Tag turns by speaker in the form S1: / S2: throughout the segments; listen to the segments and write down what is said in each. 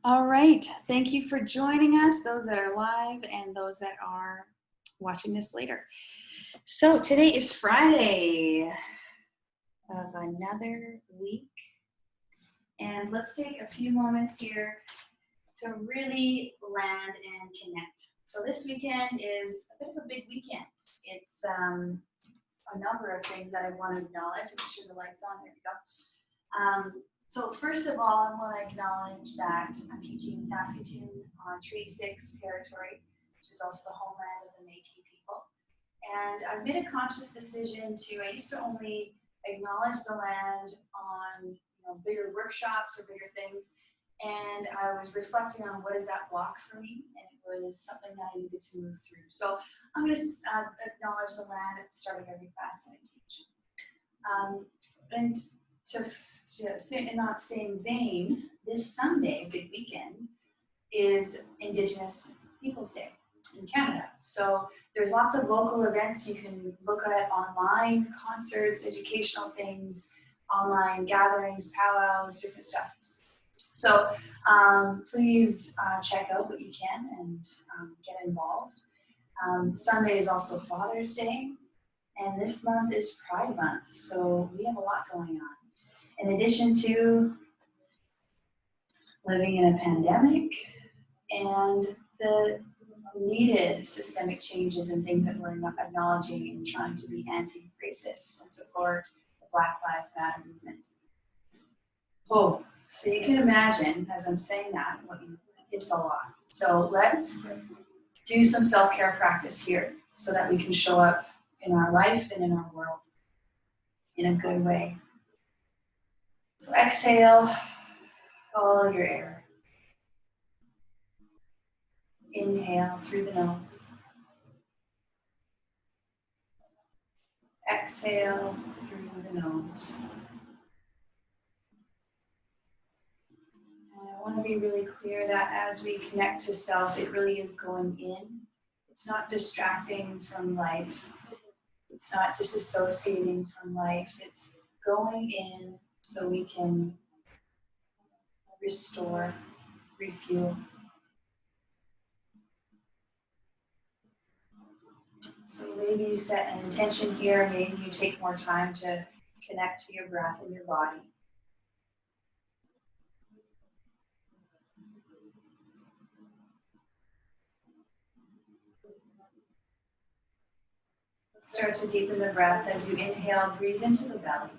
S1: All right, thank you for joining us, those that are live and those that are watching this later. So today is Friday of another week, and let's take a few moments here to really land and connect. So this weekend is a bit of a big weekend. It's a number of things that I want to acknowledge. Make sure the light's on. There we go. So first of all, I want to acknowledge that I'm teaching in Saskatoon on Treaty 6 territory, which is also the homeland of the Métis people. And I've made a conscious decision I used to only acknowledge the land on bigger workshops or bigger things. And I was reflecting on what is that block for me, and it was something that I needed to move through. So I'm going to acknowledge the land at the start of every class that I teach. And in that same vein, this Sunday, big weekend, is Indigenous Peoples Day in Canada. So there's lots of local events you can look at online, concerts, educational things, online gatherings, powwows, different stuff. So please check out what you can and get involved. Sunday is also Father's Day, and this month is Pride Month, so we have a lot going on. In addition to living in a pandemic and the needed systemic changes and things that we're acknowledging and trying to be anti-racist and support the Black Lives Matter movement. Oh, so you can imagine, as I'm saying that, it's a lot. So let's do some self-care practice here so that we can show up in our life and in our world in a good way. So exhale all your air. Inhale through the nose. Exhale through the nose. And I want to be really clear that as we connect to self, it really is going in. It's not distracting from life. It's not disassociating from life. It's going in so we can restore, refuel. So maybe you set an intention here, maybe you take more time to connect to your breath and your body. Start to deepen the breath. As you inhale, breathe into the belly.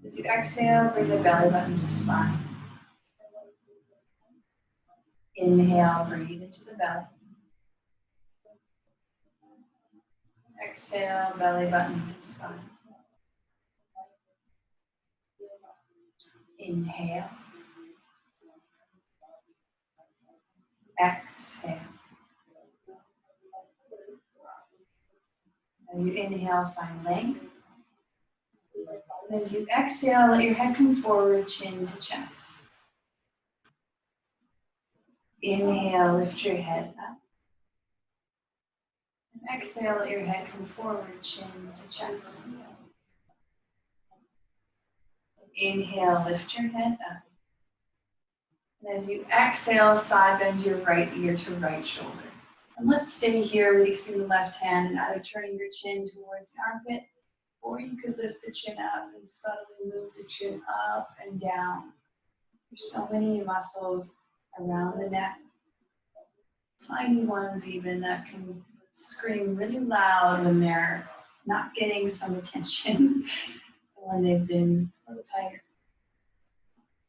S1: As you exhale, bring the belly button to spine. Inhale, breathe into the belly. Exhale, belly button to spine. Inhale. Exhale. As you inhale, find length. And as you exhale, let your head come forward, chin to chest. Inhale, lift your head up. And exhale, let your head come forward, chin to chest. Inhale, lift your head up. And as you exhale, side bend your right ear to right shoulder. And let's stay here, releasing the left hand and either turning your chin towards the armpit, or you could lift the chin up and subtly move the chin up and down. There's so many muscles around the neck, tiny ones even, that can scream really loud when they're not getting some attention, when they've been a little tighter.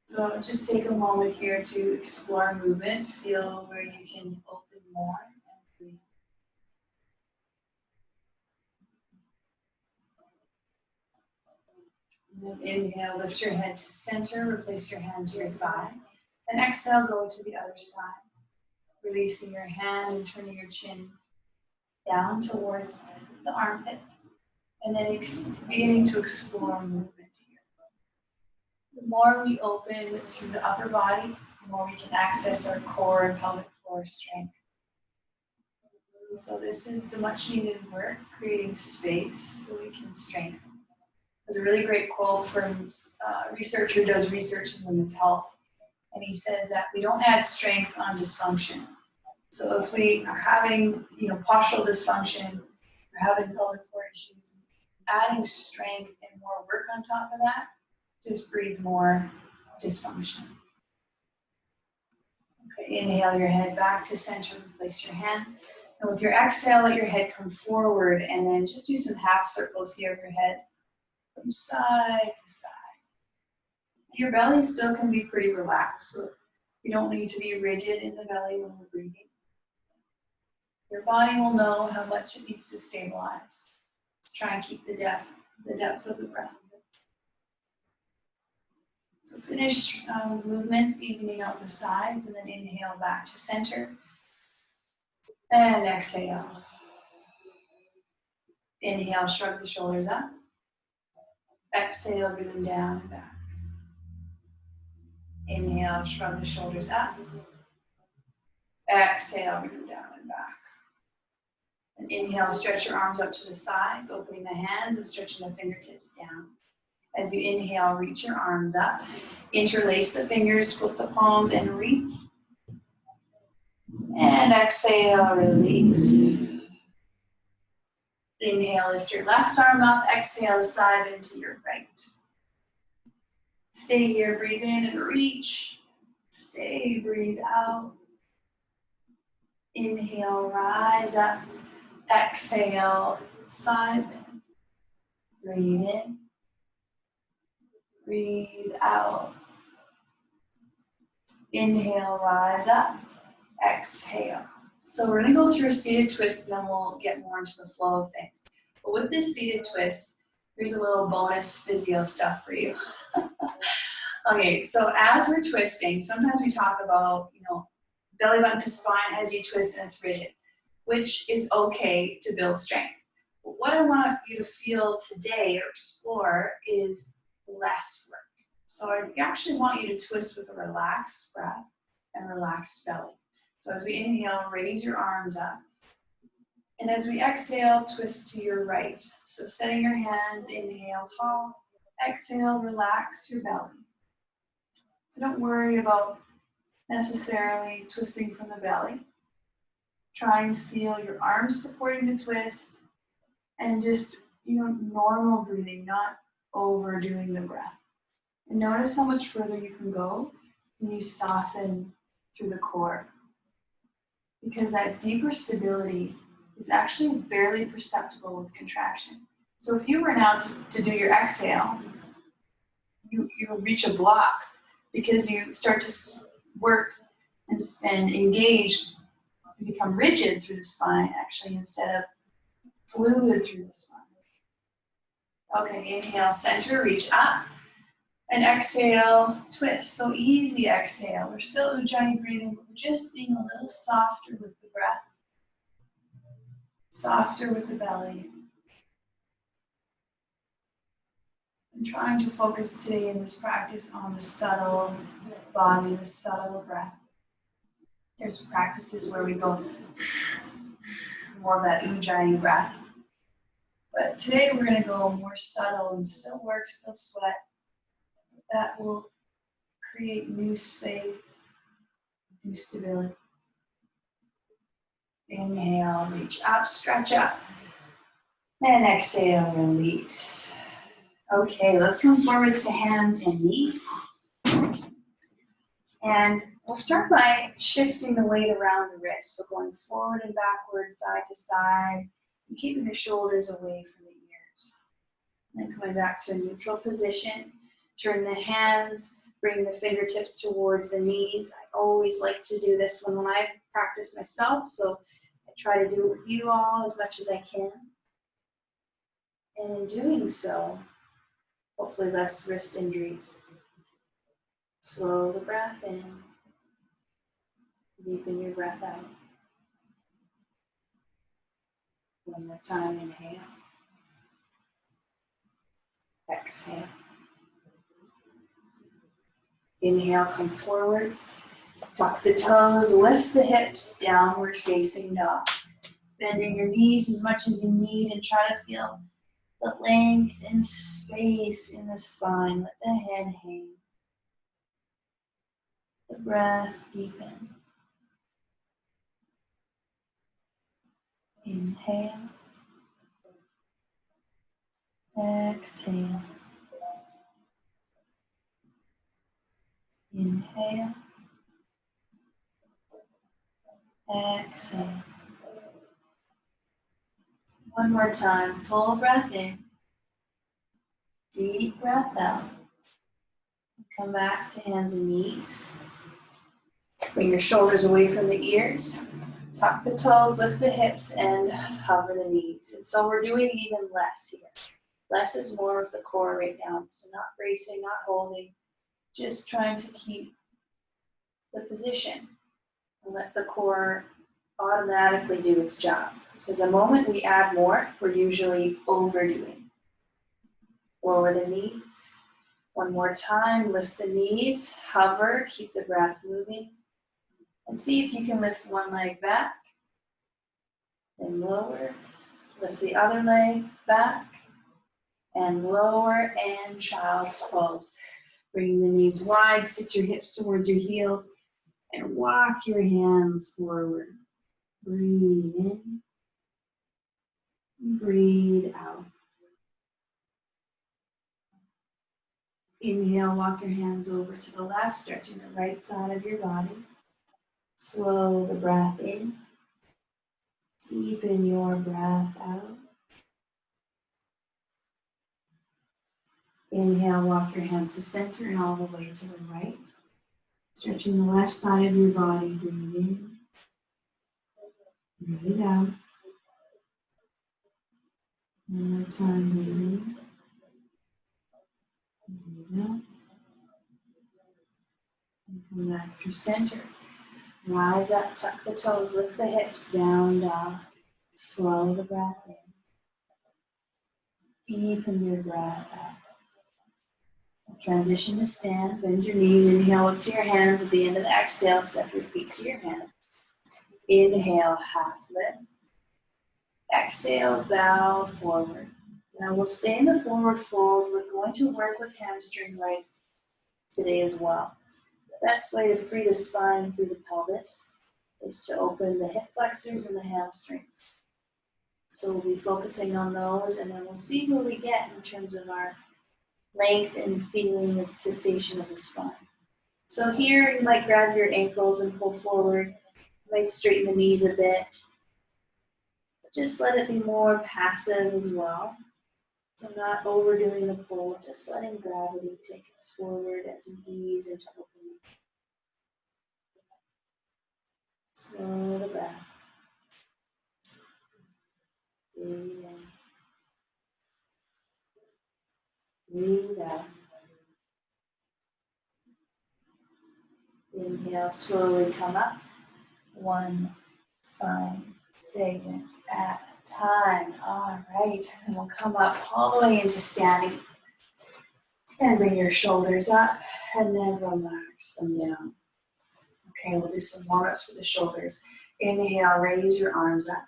S1: So just take a moment here to explore movement, feel where you can open more and breathe. And then inhale, lift your head to center, replace your hand to your thigh. And exhale, go to the other side. Releasing your hand and turning your chin down towards the armpit. And then beginning to explore movement here. The more we open through the upper body, the more we can access our core and pelvic floor strength. And so this is the much needed work, creating space so we can strengthen. There's a really great quote from a researcher who does research in women's health. And he says that we don't add strength on dysfunction. So if we are having, postural dysfunction, we're having pelvic floor issues, adding strength and more work on top of that just breeds more dysfunction. Okay, inhale your head back to center, place your hand. And with your exhale, let your head come forward and then just do some half circles here of your head from side to side. Your belly still can be pretty relaxed, so you don't need to be rigid in the belly when we're breathing. Your body will know how much it needs to stabilize. Let's try and keep the depth of the breath. So finish movements, evening out the sides, and then inhale back to center. And exhale. Inhale, shrug the shoulders up. Exhale, bring them down and back. Inhale, shrug the shoulders up. Exhale, bring them down and back. And inhale, stretch your arms up to the sides, opening the hands and stretching the fingertips down. As you inhale, reach your arms up. Interlace the fingers, flip the palms, and reach. And exhale, release. Inhale, lift your left arm up. Exhale, side into your right. Stay here, breathe in and reach. Stay, breathe out. Inhale, rise up. Exhale, side bend. Breathe in. Breathe out. Inhale, rise up. Exhale. So we're going to go through a seated twist and then we'll get more into the flow of things. But with this seated twist, here's a little bonus physio stuff for you. Okay, so as we're twisting, sometimes we talk about, belly button to spine as you twist and it's rigid, which is okay to build strength. But what I want you to feel today or explore is less work. So I actually want you to twist with a relaxed breath and relaxed belly. So as we inhale, raise your arms up. And as we exhale, twist to your right. So setting your hands, inhale tall, exhale, relax your belly. So don't worry about necessarily twisting from the belly. Try and feel your arms supporting the twist and just, normal breathing, not overdoing the breath. And notice how much further you can go when you soften through the core. Because that deeper stability is actually barely perceptible with contraction. So if you were now to do your exhale, you reach a block because you start to work and engage and become rigid through the spine actually instead of fluid through the spine. Okay, inhale, center, reach up. And exhale, twist. So easy exhale. We're still ujjayi breathing, but we're just being a little softer with the breath. Softer with the belly. I'm trying to focus today in this practice on the subtle body, the subtle breath. There's practices where we go more of that ujjayi breath. But today we're going to go more subtle and still work, still sweat. That will create new space, new stability. Inhale, reach up, stretch up. And exhale, release. Okay, let's come forwards to hands and knees. And we'll start by shifting the weight around the wrist. So going forward and backward, side to side, and keeping the shoulders away from the ears. And then coming back to a neutral position. Turn the hands, bring the fingertips towards the knees. I always like to do this when I practice myself, so I try to do it with you all as much as I can. And in doing so, hopefully less wrist injuries. Slow the breath in, deepen your breath out. One more time, inhale. Exhale. Inhale, come forwards. Tuck the toes, lift the hips, downward facing dog. Bending your knees as much as you need and try to feel the length and space in the spine. Let the head hang. the breath deepen. Inhale. Exhale. Inhale. Exhale. One more time. Full breath in. Deep breath out. Come back to hands and knees. Bring your shoulders away from the ears. Tuck the toes, lift the hips, and hover the knees. And so we're doing even less here. Less is more of the core right now. So not bracing, not holding, just trying to keep the position and let the core automatically do its job. Because the moment we add more, we're usually overdoing. Lower the knees. One more time, lift the knees, hover, keep the breath moving. And see if you can lift one leg back, then lower, lift the other leg back, and lower, and child's pose. Bring the knees wide, sit your hips towards your heels, and walk your hands forward. Breathe in, breathe out. Inhale, walk your hands over to the left, stretching the right side of your body. Slow the breath in. Deepen your breath out. Inhale, walk your hands to center and all the way to the right. Stretching the left side of your body. Breathe in. Breathe out. One more time. Breathe in. Breathe out. And come back through center. Rise up, tuck the toes, lift the hips, down dog. Slow the breath in. Deepen your breath out. Transition to stand, bend your knees, inhale up to your hands. At the end of the exhale, step your feet to your hands. Inhale, half lift. Exhale, bow forward. Now we'll stay in the forward fold. We're going to work with hamstring right today as well. The best way to free the spine through the pelvis is to open the hip flexors and the hamstrings. So we'll be focusing on those, and then we'll see where we get in terms of our length and feeling the sensation of the spine. So here you might grab your ankles and pull forward. You might straighten the knees a bit. But just let it be more passive as well. So not overdoing the pull, just letting gravity take us forward as we ease into opening. Slow the breath. Breathe in. Breathe out. Inhale, slowly come up. One spine segment at a time. All right, and we'll come up all the way into standing. And bring your shoulders up, and then relax them down. Okay, we'll do some warm-ups for the shoulders. Inhale, raise your arms up.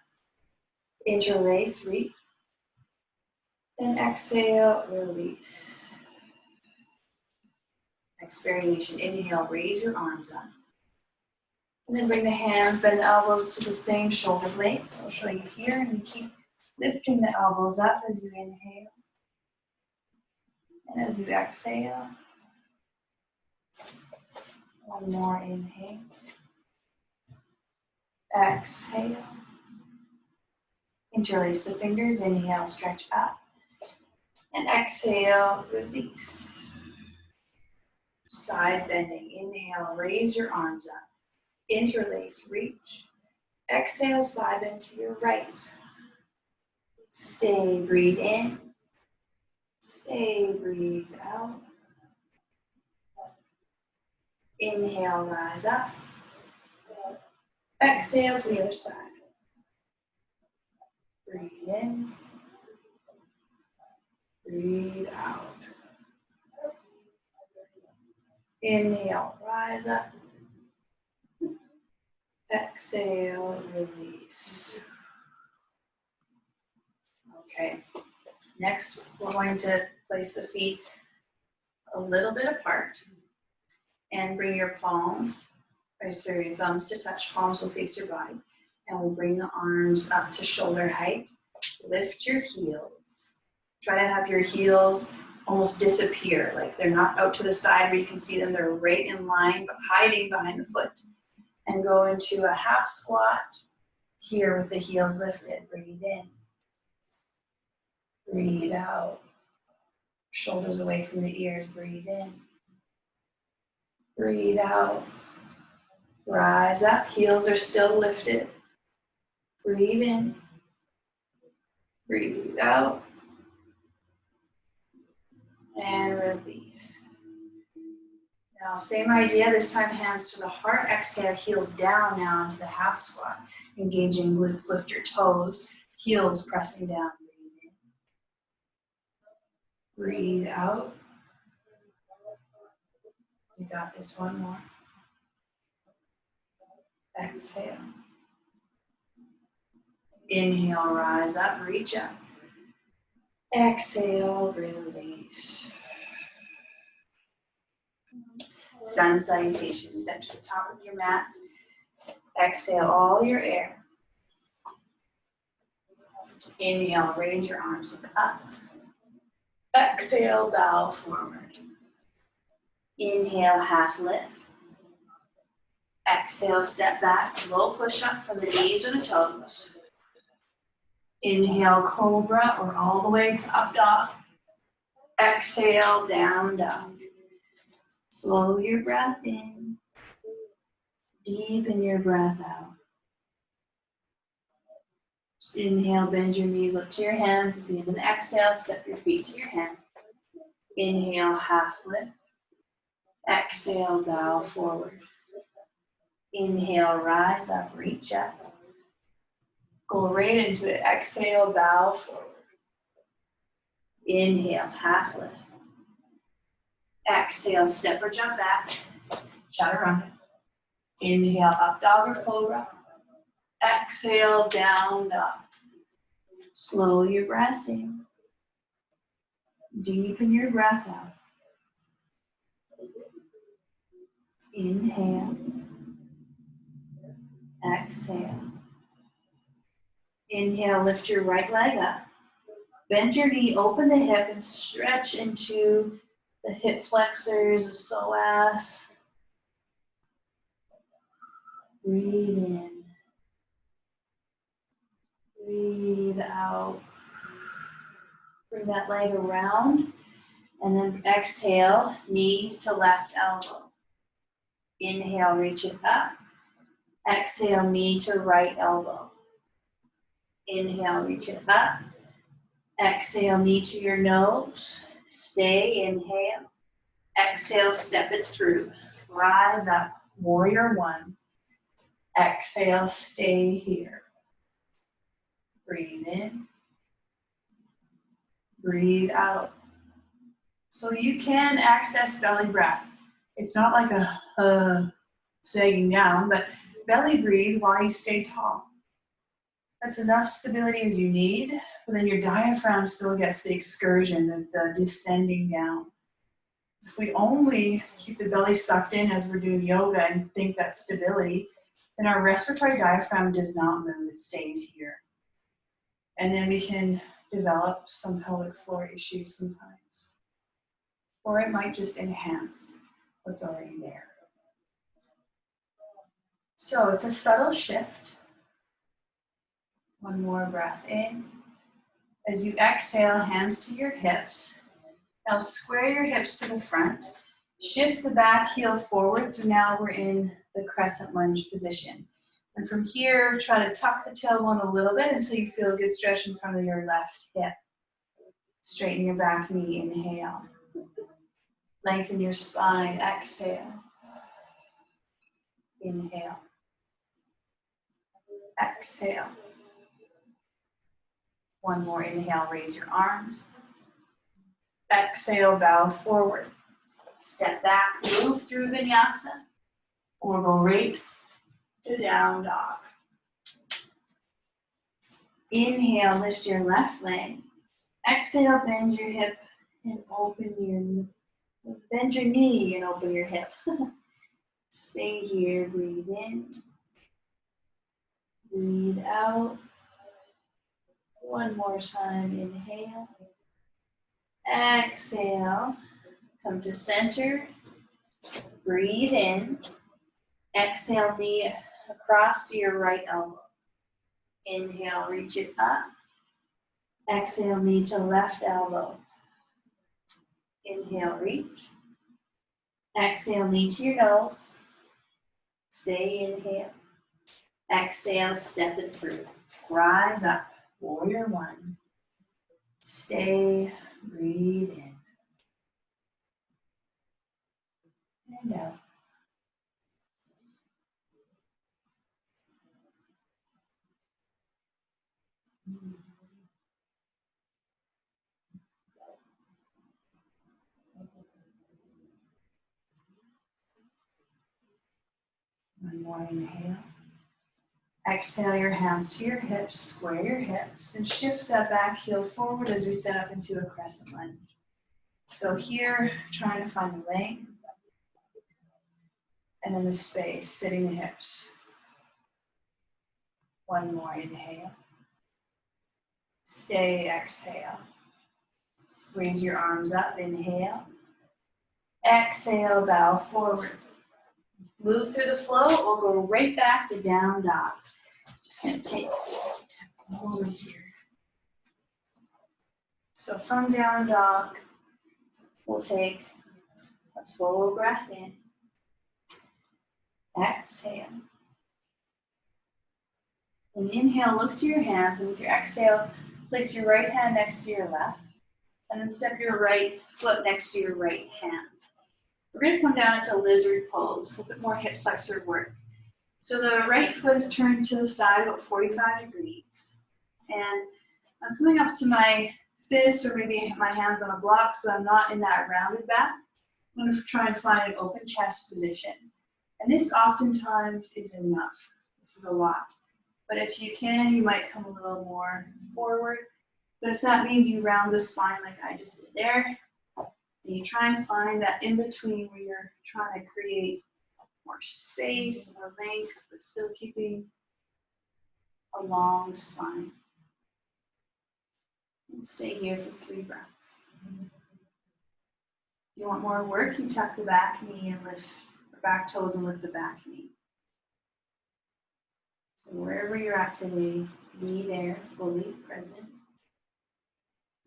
S1: Interlace, reach. And exhale, release. Next variation, inhale, raise your arms up. And then bring the hands, bend the elbows to the same shoulder blades. So I'll show you here, and you keep lifting the elbows up as you inhale. And as you exhale, one more inhale. Exhale. Interlace the fingers, inhale, stretch up. And exhale, release. Side bending, inhale, raise your arms up. Interlace, reach. Exhale, side bend to your right. Stay, breathe in. Stay, breathe out. Inhale, rise up. Exhale to the other side. Breathe in. Breathe out. Inhale, rise up. Exhale, release. Okay, next we're going to place the feet a little bit apart. And bring your palms, or sorry, your thumbs to touch. Palms will face your body. And we'll bring the arms up to shoulder height. Lift your heels. Try to have your heels almost disappear, like they're not out to the side where you can see them. They're right in line, but hiding behind the foot. And go into a half squat here with the heels lifted. Breathe in. Breathe out. Shoulders away from the ears. Breathe in. Breathe out. Rise up. Heels are still lifted. Breathe in. Breathe out. And release. Now, same idea. This time, hands to the heart. Exhale, heels down now into the half squat. Engaging glutes. Lift your toes. Heels pressing down. Breathe in. Breathe out. You got this. One more. Exhale. Inhale, rise up, reach up. Exhale, release. Sun salutation. Step to the top of your mat. Exhale all your air. Inhale, raise your arms, look up. Exhale, bow forward. Inhale, half lift. Exhale, step back, low push-up from the knees or the toes. Inhale, cobra, or all the way to up dog. Exhale, down dog. Slow your breath in. Deepen your breath out. Inhale, bend your knees up to your hands. At the end of the exhale, step your feet to your hand. Inhale, half lift. Exhale, bow forward. Inhale, rise up, reach up. Go right into it. Exhale, bow forward. Inhale, half lift. Exhale, step or jump back. Chaturanga. Inhale, up dog or cobra. Exhale, down dog. Slow your breath in. Deepen your breath out. Inhale. Exhale. Inhale, lift your right leg up. Bend your knee, open the hip, and stretch into the hip flexors, the psoas. Breathe in. Breathe out. Bring that leg around. And then exhale, knee to left elbow. Inhale, reach it up. Exhale, knee to right elbow. Inhale, reach it up. Exhale, knee to your nose. Stay, inhale. Exhale, step it through. Rise up, warrior one. Exhale, stay here. Breathe in. Breathe out. So you can access belly breath. It's not like a sagging down, but belly breathe while you stay tall. That's enough stability as you need, but then your diaphragm still gets the excursion of the descending down. If we only keep the belly sucked in as we're doing yoga and think that's stability, then our respiratory diaphragm does not move, it stays here. And then we can develop some pelvic floor issues sometimes. Or it might just enhance what's already there. So it's a subtle shift. One more breath in. As you exhale, hands to your hips. Now square your hips to the front. Shift the back heel forward. So now we're in the crescent lunge position. And from here, try to tuck the tailbone a little bit until you feel a good stretch in front of your left hip. Straighten your back knee, inhale. Lengthen your spine, exhale. Inhale. Exhale. One more inhale, raise your arms. Exhale, bow forward. Step back, move through vinyasa, or go right to down dog. Inhale, lift your left leg. Exhale, bend your knee and open your hip. Stay here, breathe in, breathe out. One more time, inhale, exhale, come to center, breathe in, exhale, knee across to your right elbow. Inhale, reach it up, exhale, knee to left elbow. Inhale, reach, exhale, knee to your nose, stay, inhale, exhale, step it through, rise up, warrior one, stay, breathe in, and out. One more inhale. Exhale your hands to your hips, square your hips, and shift that back heel forward as we set up into a crescent lunge. So here, trying to find the length, and then the space, sitting the hips. One more inhale. Stay, exhale. Raise your arms up, inhale. Exhale, bow forward. Move through the flow, or go right back to down dog. Just gonna take over here. So from down dog, we'll take a full breath in. Exhale. And inhale, look to your hands, and with your exhale, place your right hand next to your left, and then step your right foot next to your right hand. We're going to come down into lizard pose, a bit more hip flexor work. So the right foot is turned to the side about 45 degrees. And I'm coming up to my fist, or maybe my hands on a block, so I'm not in that rounded back. I'm going to try and find an open chest position. And this oftentimes is enough. This is a lot. But if you can, you might come a little more forward. But if that means you round the spine like I just did there, then you try and find that in between where you're trying to create more space, more length, but still keeping a long spine. And stay here for 3 breaths. If you want more work, you tuck the back knee and lift the back toes and lift the back knee. So wherever you're at today, be there, fully present.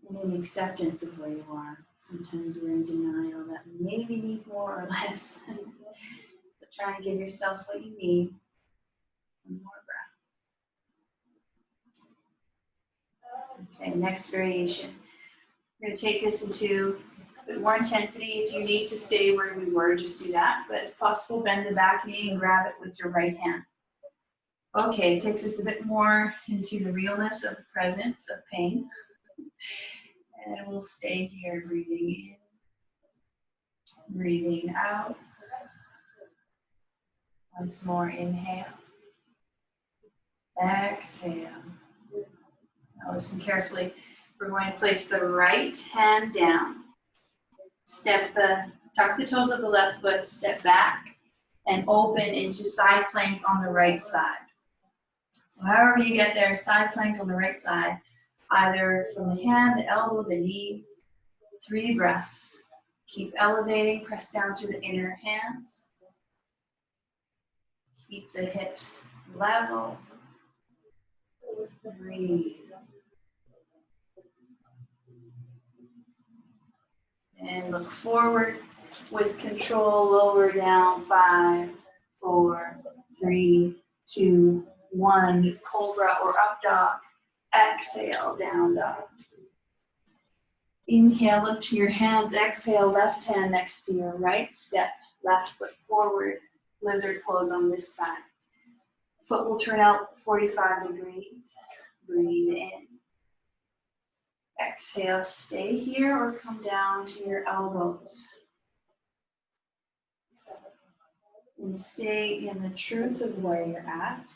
S1: And in acceptance of where you are. Sometimes we're in denial that maybe need more or less. So try and give yourself what you need. One more breath. Okay, next variation. We're going to take this into a bit more intensity. If you need to stay where we were, just do that. But if possible, bend the back knee and grab it with your right hand. Okay, it takes us a bit more into the realness of the presence of pain. And we'll stay here, breathing in, breathing out. Once more, inhale. Exhale. Now listen carefully. We're going to place the right hand down. Tuck the toes of the left foot, step back, and open into side plank on the right side. So however you get there, side plank on the right side, either from the hand, the elbow, the knee. 3 breaths. Keep elevating, press down through the inner hands. Keep the hips level. Breathe. And look forward with control, lower down, 5, 4, 3, 2, 1. Cobra or up dog. Exhale, down dog. Inhale, look to your hands. Exhale, left hand next to your right. Step left foot forward. Lizard pose on this side. Foot will turn out 45 degrees. Breathe in. Exhale, stay here or come down to your elbows. And stay in the truth of where you're at.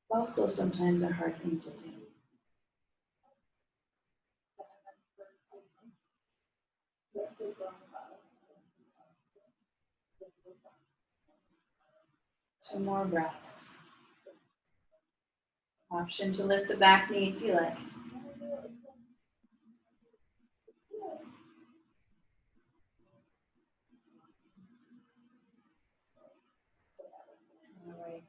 S1: Also sometimes a hard thing to do. 2 more breaths. Option to lift the back knee if you like. All right.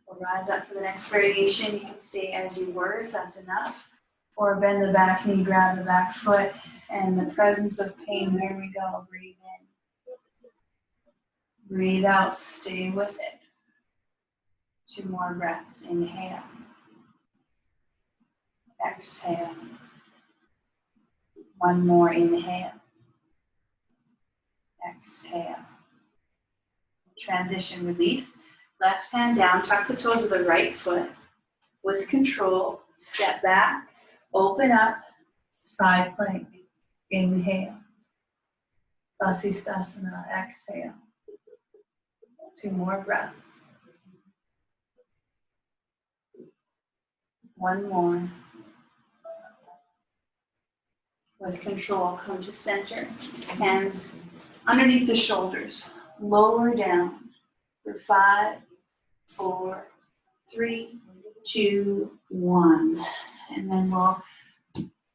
S1: We'll rise up for the next variation. You can stay as you were if that's enough. Or bend the back knee, grab the back foot, and the presence of pain. Here we go. Breathe in. Breathe out. Stay with it. 2 more breaths. Inhale. Exhale. 1 more. Inhale. Exhale. Transition release. Left hand down. Tuck the toes of the right foot. With control, step back. Open up. Side plank. Inhale. Vasisthasana. Exhale. 2 more breaths. 1 more. With control, come to center. Hands underneath the shoulders. Lower down for 5, 4, 3, 2, 1. And then we'll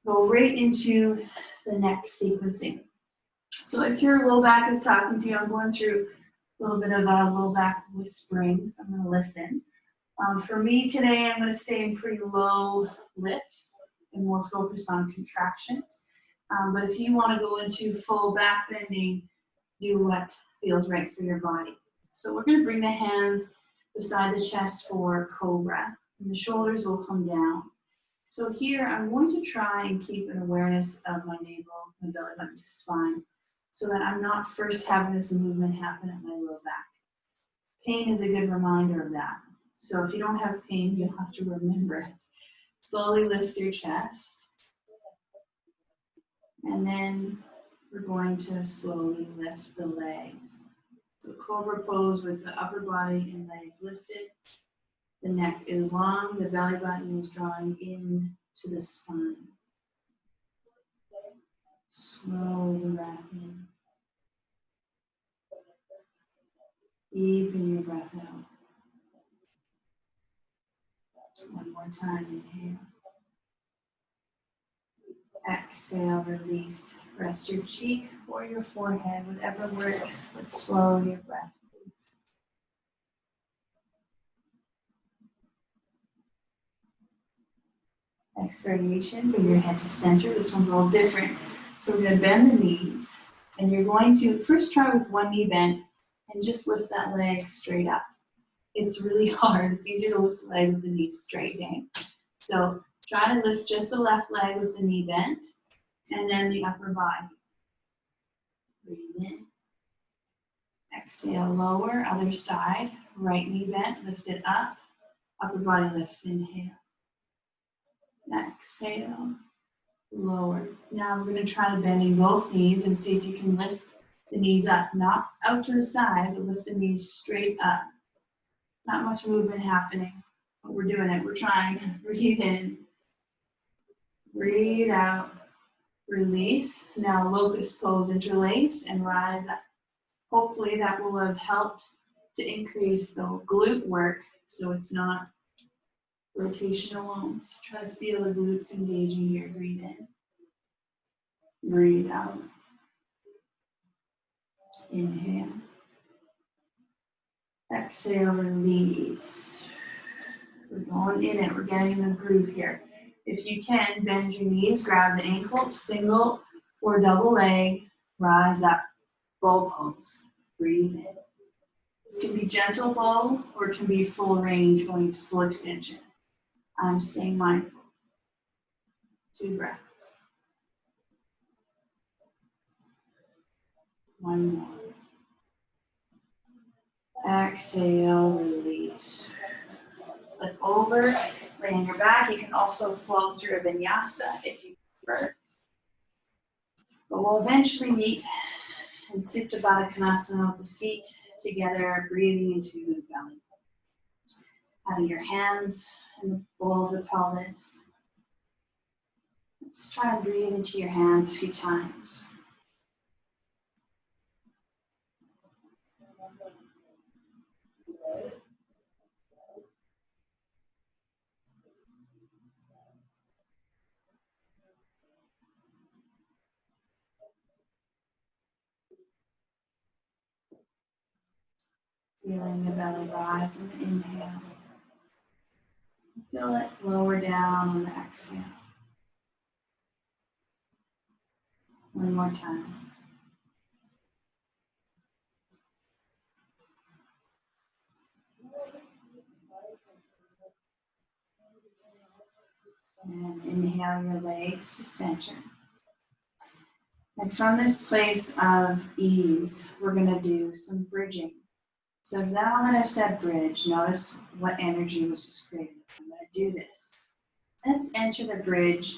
S1: go right into the next sequencing. So if your low back is talking to you, I'm going through a little bit of a low back whispering, so I'm going to listen. For me today, I'm going to stay in pretty low lifts and more focused on contractions. But if you want to go into full back bending, do what feels right for your body. So we're going to bring the hands beside the chest for cobra, and the shoulders will come down. So here, I'm going to try and keep an awareness of my navel, my belly button to spine, so that I'm not first having this movement happen at my low back. Pain is a good reminder of that. So if you don't have pain, you'll have to remember it. Slowly lift your chest. And then we're going to slowly lift the legs. So cobra pose with the upper body and legs lifted. The neck is long, the belly button is drawing in to the spine. Slowly breath in. Deepen your breath out. 1 more time, inhale. Exhale, release. Rest your cheek or your forehead, whatever works, but slow your breath, please. Next variation, bring your head to center. This one's a little different. So we're going to bend the knees, and you're going to first try with 1 knee bent and just lift that leg straight up. It's really hard. It's easier to lift the leg with the knees straight down. So try to lift just the left leg with the knee bent, and then the upper body. Breathe in. Exhale, lower, other side. Right knee bent, lift it up. Upper body lifts, inhale. Exhale, lower. Now we're going to try to bend in both knees and see if you can lift the knees up. Not out to the side, but lift the knees straight up. Not much movement happening, but we're doing it. We're trying. Breathe in. Breathe out. Release. Now locust pose, interlace, and rise up. Hopefully that will have helped to increase the glute work so it's not rotation alone. So try to feel the glutes engaging here. Breathe in. Breathe out. Inhale. Exhale, release. We're going in it. We're getting in the groove here. If you can, bend your knees, grab the ankle, single or double leg, rise up. Bow pose. Breathe in. This can be gentle bow or it can be full range going to full extension. I'm staying mindful. 2 breaths. 1 more. Exhale, release. Flip over, lay on your back. You can also flow through a vinyasa if you prefer. But we'll eventually meet in Supta Baddha Konasana with the feet together, breathing into the belly. Having your hands in the bowl of the pelvis. Just try and breathe into your hands a few times. Feeling the belly rise on the inhale. Feel it lower down on the exhale. One more time. And inhale your legs to center. And from this place of ease, we're going to do some bridging. So now that I've said bridge, notice what energy was just created. I'm going to do this. Let's enter the bridge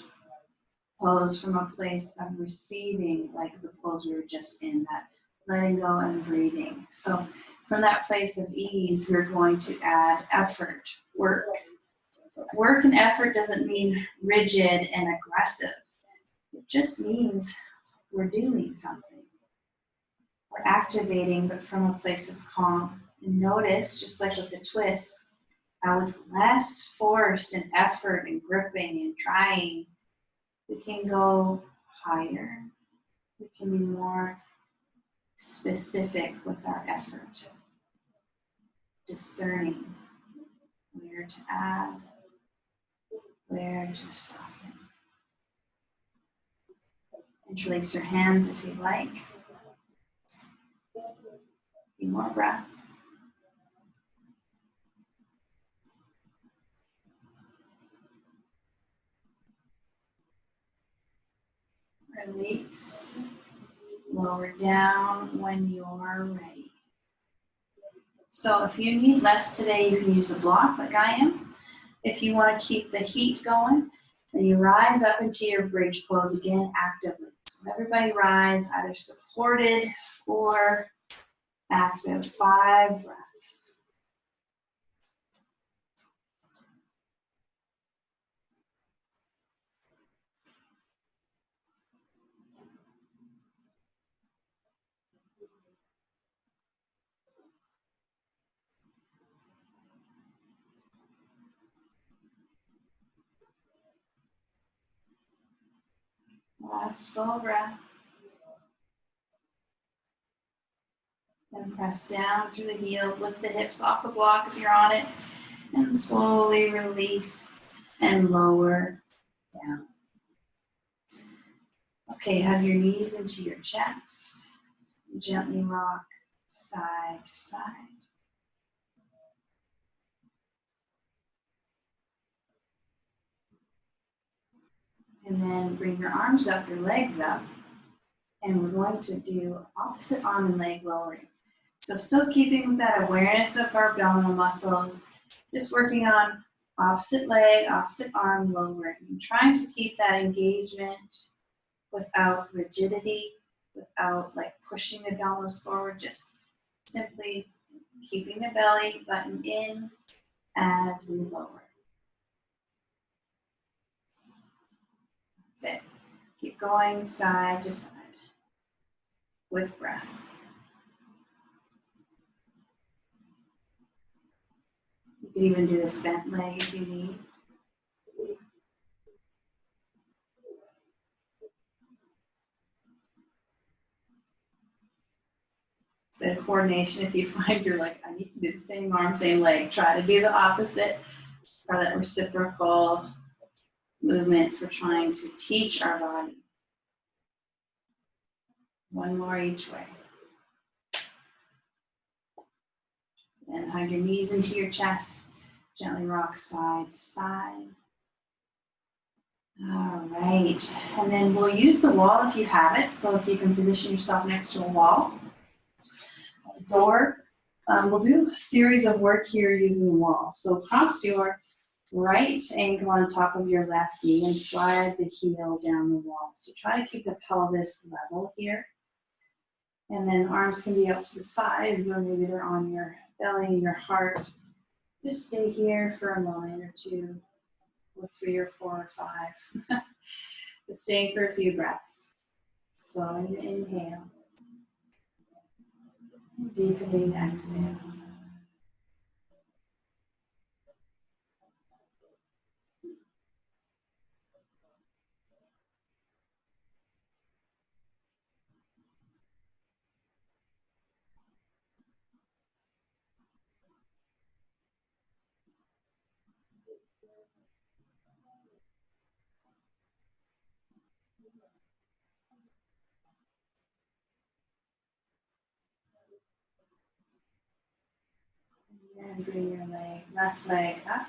S1: pose from a place of receiving, like the pose we were just in, that letting go and breathing. So from that place of ease, we're going to add effort, work. Work and effort doesn't mean rigid and aggressive. It just means we're doing something. We're activating, but from a place of calm. And notice, just like with the twist, how with less force and effort and gripping and trying, we can go higher. We can be more specific with our effort. Discerning where to add, where to soften. Interlace your hands if you'd like. A few more breaths. Release. Lower down when you're ready. So if you need less today, you can use a block like I am. If you want to keep the heat going, then you rise up into your bridge pose again actively. So everybody rise, either supported or active. 5 breaths. Last full breath. Then press down through the heels, lift the hips off the block if you're on it, and slowly release and lower down. Okay, hug your knees into your chest. Gently rock side to side. And then bring your arms up, your legs up. And we're going to do opposite arm and leg lowering. So still keeping with that awareness of our abdominal muscles, just working on opposite leg, opposite arm lowering. And trying to keep that engagement without rigidity, without like pushing the abdominals forward, just simply keeping the belly button in as we lower. That's it. Keep going side to side with breath. You can even do this bent leg if you need. It's a bit of coordination. If you find you're like, I need to do the same arm, same leg, try to do the opposite, or that reciprocal movements we're trying to teach our body. One more each way. And hug your knees into your chest. Gently rock side to side. All right. And then we'll use the wall if you have it. So if you can position yourself next to a wall, a door. We'll do a series of work here using the wall. So cross your right ankle on top of your left knee and slide the heel down the wall. So try to keep the pelvis level here. And then arms can be up to the sides, or maybe they're on your belly, your heart. Just stay here for a moment or two, or 3 or 4 or 5. Just staying for a few breaths. Slowing the inhale. Deepening the exhale. And bring your left leg up.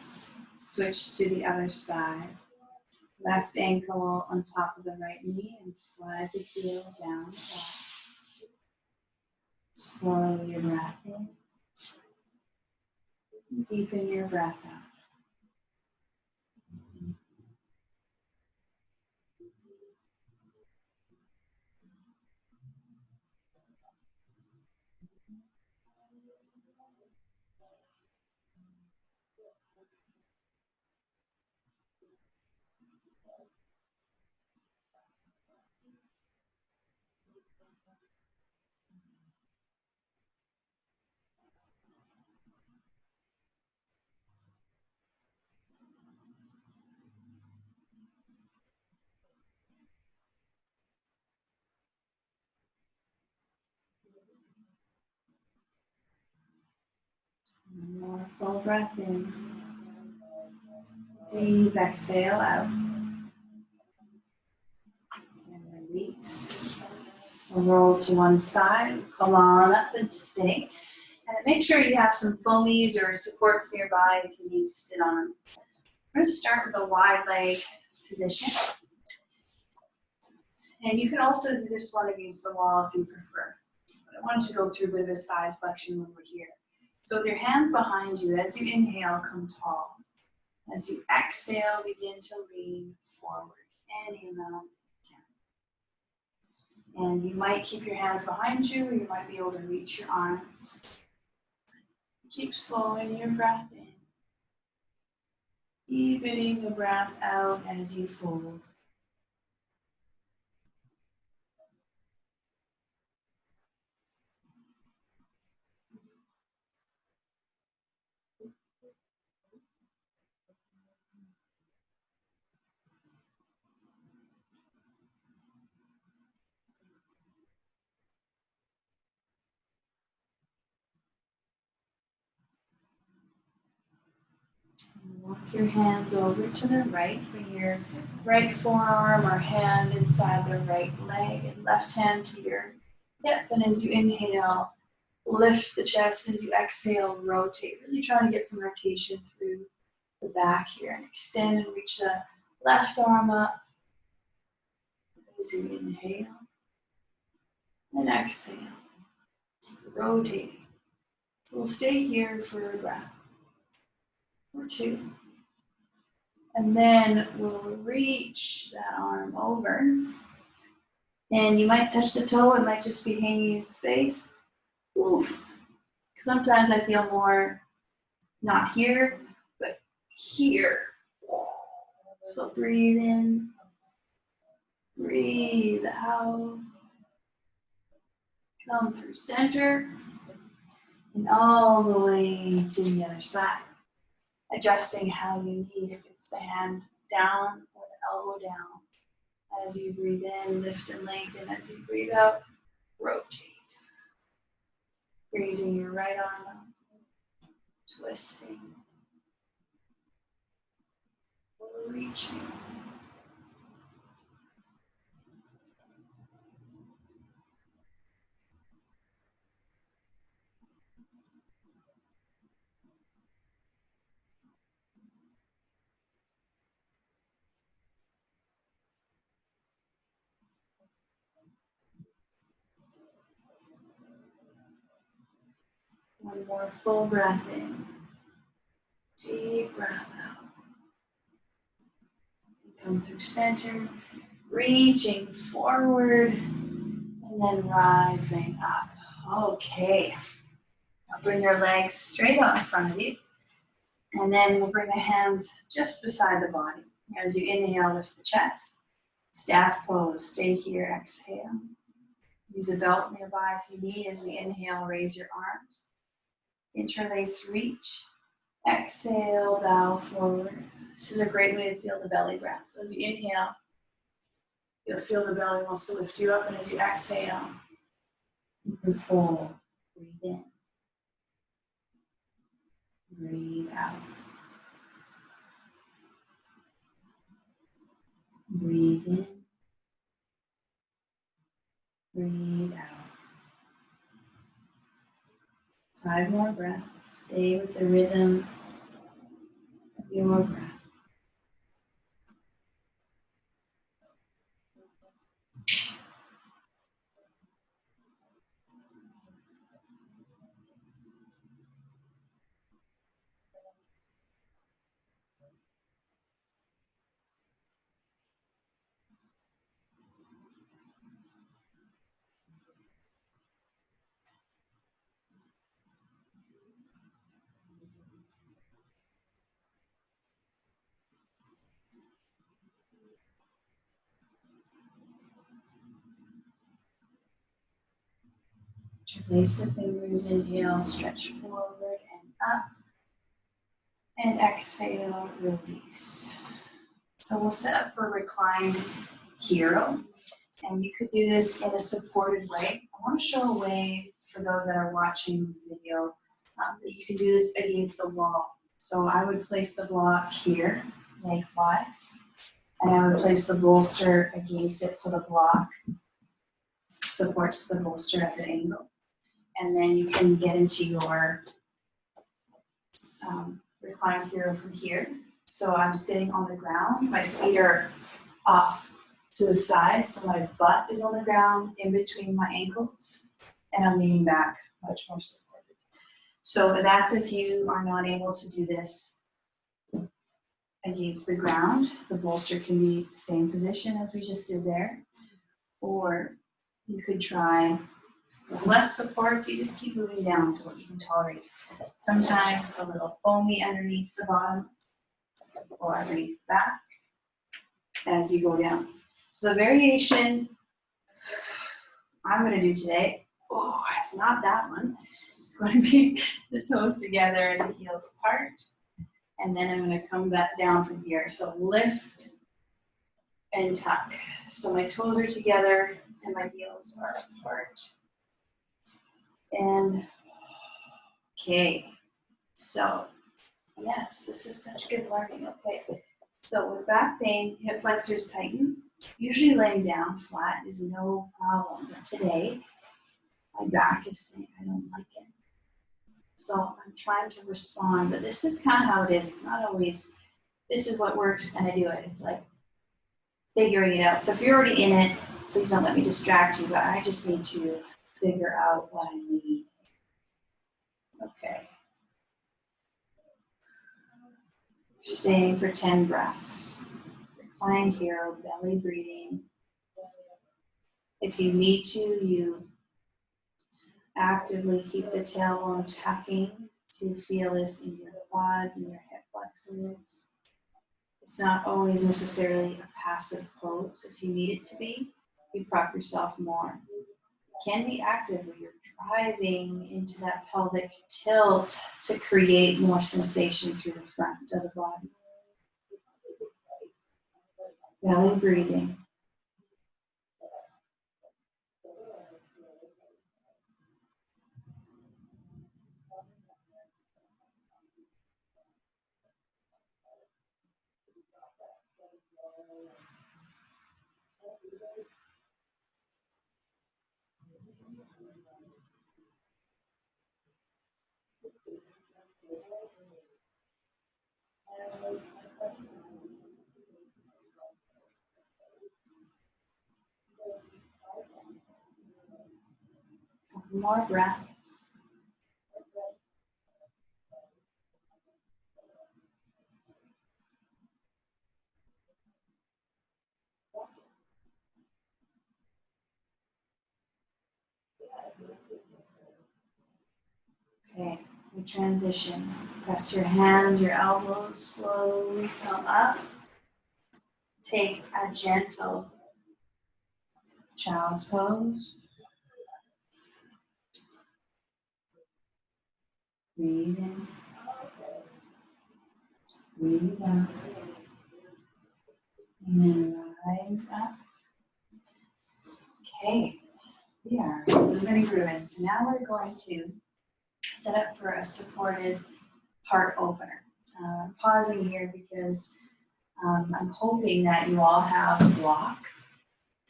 S1: Switch to the other side. Left ankle on top of the right knee and slide the heel down the back. Slow your breath in. Deepen your breath out. One more full breath in. Deep exhale out. And release. We'll roll to one side. Come on up into sitting. And make sure you have some foamies or supports nearby if you need to sit on them. We're going to start with a wide leg position. And you can also do this one against the wall if you prefer. But I wanted to go through a bit of a side flexion when we're here. So with your hands behind you, as you inhale, come tall. As you exhale, begin to lean forward any amount you can. And you might keep your hands behind you, or you might be able to reach your arms. Keep slowing your breath in. Deepening the breath out as you fold. Walk your hands over to the right. Bring your right forearm or hand inside the right leg and left hand to your hip. And as you inhale, lift the chest. As you exhale, rotate. Really trying to get some rotation through the back here. And extend and reach the left arm up. As you inhale and exhale, rotating. So we'll stay here for a breath or two. And then we'll reach that arm over. And you might touch the toe, it might just be hanging in space. Oof. Sometimes I feel more not here, but here. So breathe in, breathe out. Come through center and all the way to the other side. Adjusting how you need, if it's the hand down or the elbow down. As you breathe in, lift and lengthen. As you breathe out, rotate. Raising your right arm up, twisting, reaching. One more full breath in. Deep breath out. Come through center, reaching forward, and then rising up. Okay. Now bring your legs straight out in front of you. And then we'll bring the hands just beside the body. As you inhale, lift the chest. Staff pose, stay here, exhale. Use a belt nearby if you need. As we inhale, raise your arms. Interlace, reach. Exhale, bow forward. This is a great way to feel the belly breath. So as you inhale, you'll feel the belly wants to lift you up. And as you exhale, you fold. Breathe in. Breathe out. Breathe in. Breathe out. 5 more breaths. Stay with the rhythm of your breath. Place the fingers, inhale, stretch forward and up, and exhale, release. So we'll set up for reclined hero, and you could do this in a supported way. I want to show a way for those that are watching the video that you can do this against the wall. So I would place the block here, lengthwise, and I would place the bolster against it so the block supports the bolster at an angle. And then you can get into your reclined hero from here. So I'm sitting on the ground, my feet are off to the side, so my butt is on the ground in between my ankles, and I'm leaning back, much more supported. So that's if you are not able to do this against the ground. The bolster can be the same position as we just did there, or you could try with less support, so you just keep moving down to what you can tolerate. Sometimes a little foamy underneath the bottom or underneath the back as you go down. So the variation I'm going to do today, it's not that one. It's going to be the toes together and the heels apart. And then I'm going to come back down from here. So lift and tuck. So my toes are together and my heels are apart. And okay, so yes, this is such good learning. Okay, so with back pain, hip flexors tighten. Usually laying down flat is no problem, but today my back is saying I don't like it. So I'm trying to respond, but this is kind of how it is. It's not always, this is what works and I do it. It's like figuring it out. So if you're already in it, please don't let me distract you, but I just need to figure out what I need. Okay. Staying for 10 breaths. Reclined hero, belly breathing. If you need to, you actively keep the tailbone tucking to feel this in your quads and your hip flexors. It's not always necessarily a passive pose. If you need it to be, you prop yourself more. It can be active where you're driving into that pelvic tilt to create more sensation through the front of the body. Belly breathing. More breaths. Okay, we transition. Press your hands, your elbows, slowly come up. Take a gentle child's pose. Breathe in. Breathe out. And then rise up. Okay, we are moving and grooving. So now we're going to set up for a supported heart opener. I'm pausing here because I'm hoping that you all have a block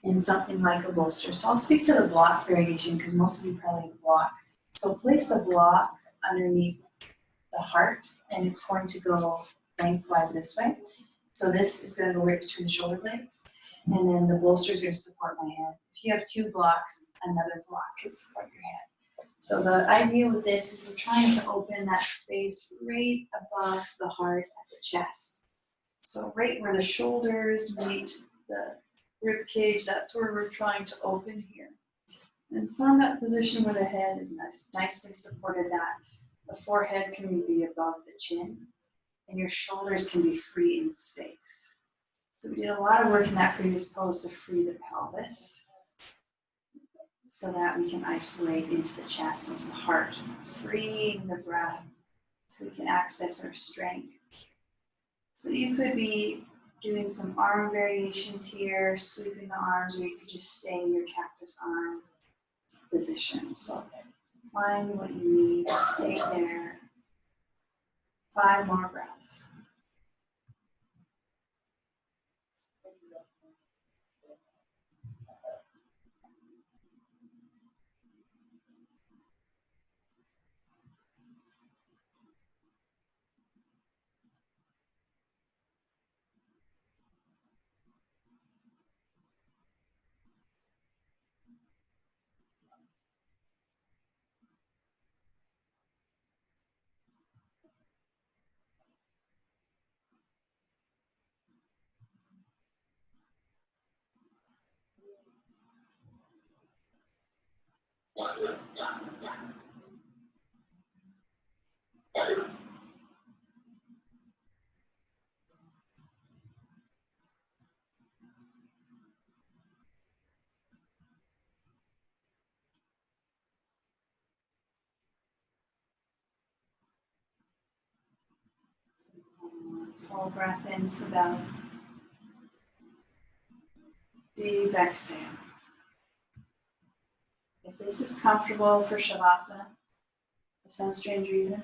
S1: and something like a bolster. So I'll speak to the block variation because most of you probably have a block. So place the block underneath the heart, and it's going to go lengthwise this way. So this is going to go right between the shoulder blades, and then the bolster is going to support my head. If you have two blocks, another block can support your head. So the idea with this is we're trying to open that space right above the heart at the chest. So right where the shoulders meet the rib cage, that's where we're trying to open here. And find that position where the head is nicely supported, that the forehead can be above the chin and your shoulders can be free in space. So we did a lot of work in that previous pose to free the pelvis so that we can isolate into the chest, into the heart, freeing the breath so we can access our strength. So you could be doing some arm variations here, sweeping the arms, or you could just stay in your cactus arm position. So find what you need to stay there. 5 more breaths. Full breath into the belly. Deep exhale. If this is comfortable for Shavasana, for some strange reason,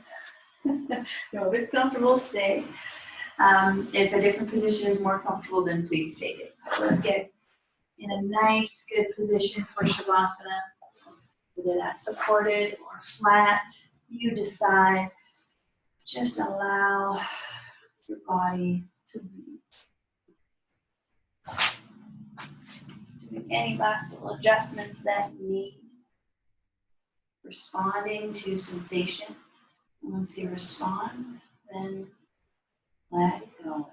S1: no, if it's comfortable, stay. If a different position is more comfortable, then please take it. So let's get in a nice, good position for Shavasana, whether that's supported or flat. You decide. Just allow your body to breathe. Doing any last little adjustments that you need. Responding to sensation. And once you respond, then let it go.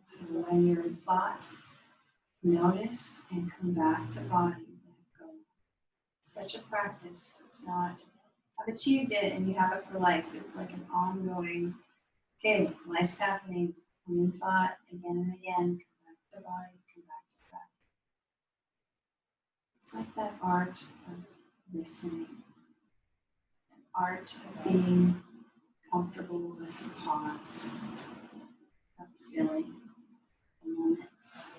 S1: So when you're in thought, notice and come back to body. Let go. It's such a practice. It's not, I've achieved it and you have it for life. It's like an ongoing, okay, life's happening. I'm in thought again and again. Come back to body, come back to breath. It's like that art of listening, an art of being comfortable with the pause, of feeling the moments.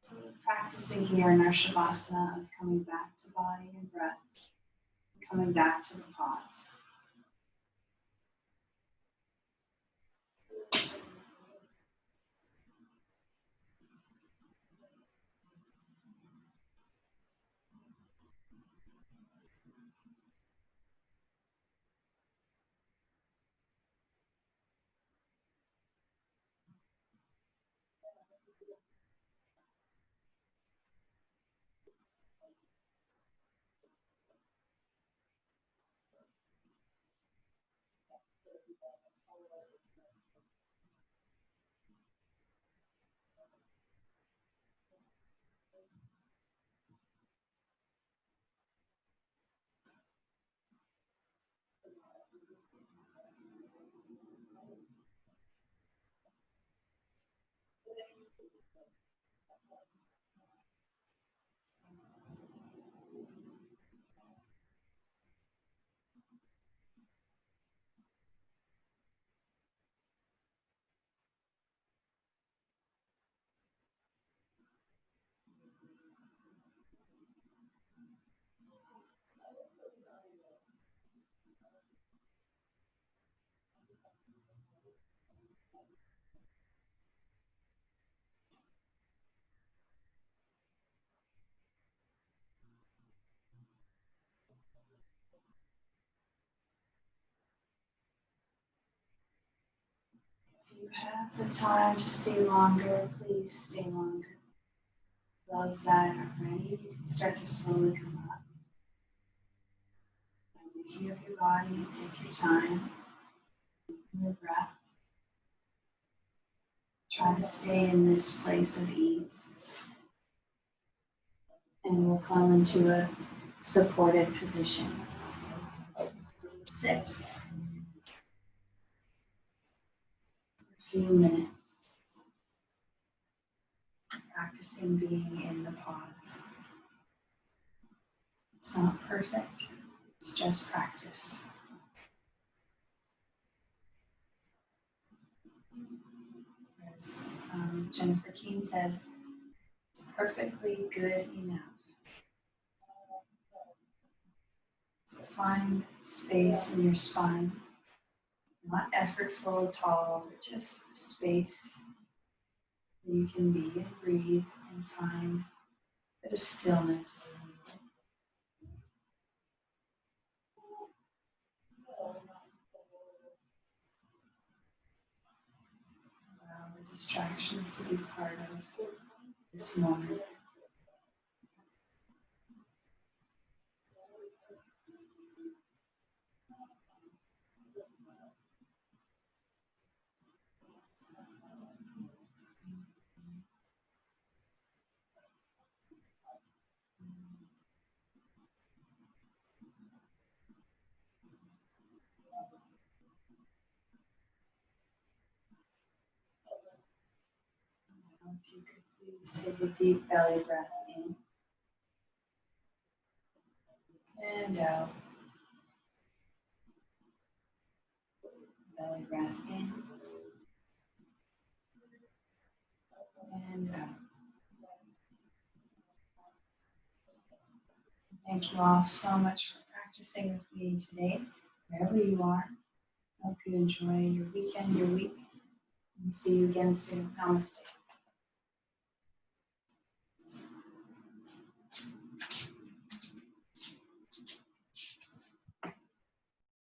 S1: So we're practicing here in our Shavasana of coming back to body and breath, and coming back to the pause. have the time to stay longer, please stay longer. Those that are ready, you can start to slowly come up. Waking up your body, take your time, your breath. Try to stay in this place of ease. And we'll come into a supported position. Sit for a few minutes, practicing being in the pause. It's not perfect, it's just practice. As Jennifer Keene says, it's perfectly good enough. So find space in your spine, not effortful at all, but just space where you can be and breathe and find a bit of stillness. Allow the distractions to be part of this moment. If you could please take a deep belly breath in and out. Belly breath in and out. Thank you all so much for practicing with me today, wherever you are. I hope you enjoy your weekend, your week, and see you again soon. Namaste.